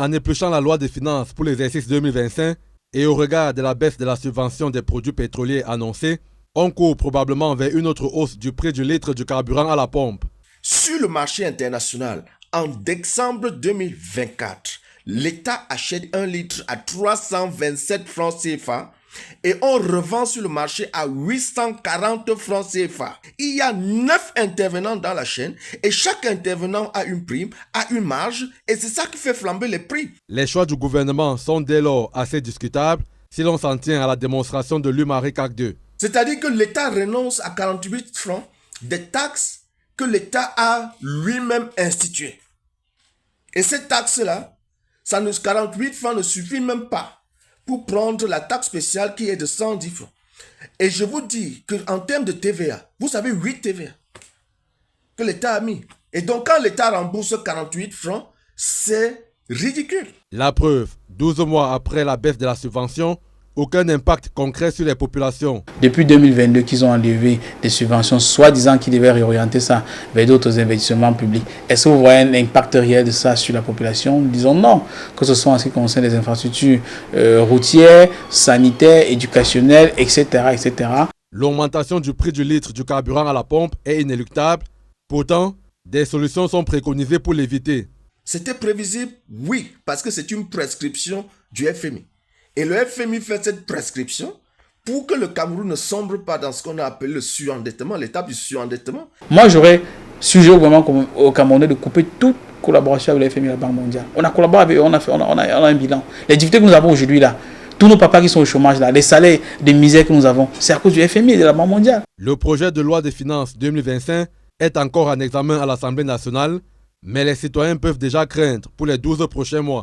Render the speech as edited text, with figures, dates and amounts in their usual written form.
En épluchant la loi des finances pour l'exercice 2025 et au regard de la baisse de la subvention des produits pétroliers annoncée, on court probablement vers une autre hausse du prix du litre du carburant à la pompe. Sur le marché international, en décembre 2024, l'État achète un litre à 327 francs CFA et on revend sur le marché à 840 francs CFA. Il y a 9 intervenants dans la chaîne et chaque intervenant a une prime, a une marge et c'est ça qui fait flamber les prix. Les choix du gouvernement sont dès lors assez discutables si l'on s'en tient à la démonstration de l'Umari CAC 2. C'est-à-dire que l'État renonce à 48 francs des taxes que l'État a lui-même instituées. Et cette taxe-là, 48 francs ne suffit même pas pour prendre la taxe spéciale qui est de 110 francs. Et je vous dis qu'en termes de TVA, vous avez 8 TVA que l'État a mis. Et donc quand l'État rembourse 48 francs, c'est ridicule. La preuve, 12 mois après la baisse de la subvention, aucun impact concret sur les populations. Depuis 2022 qu'ils ont enlevé des subventions, soi-disant qu'ils devaient réorienter ça vers d'autres investissements publics. Est-ce que vous voyez un impact réel de ça sur la population? Disons non, que ce soit en ce qui concerne les infrastructures routières, sanitaires, éducationnelles, etc., etc. L'augmentation du prix du litre du carburant à la pompe est inéluctable. Pourtant, des solutions sont préconisées pour l'éviter. C'était prévisible? Oui, parce que c'est une prescription du FMI. Et le FMI fait cette prescription pour que le Cameroun ne sombre pas dans ce qu'on a appelé le surendettement, l'étape du surendettement. Moi, j'aurais suggéré au gouvernement au Camerounais de couper toute collaboration avec le FMI et la Banque mondiale. On a collaboré avec eux, on a un bilan. Les difficultés que nous avons aujourd'hui là, tous nos papas qui sont au chômage là, les salaires de misère que nous avons, c'est à cause du FMI et de la Banque mondiale. Le projet de loi des finances 2025 est encore en examen à l'Assemblée nationale, mais les citoyens peuvent déjà craindre pour les 12 prochains mois.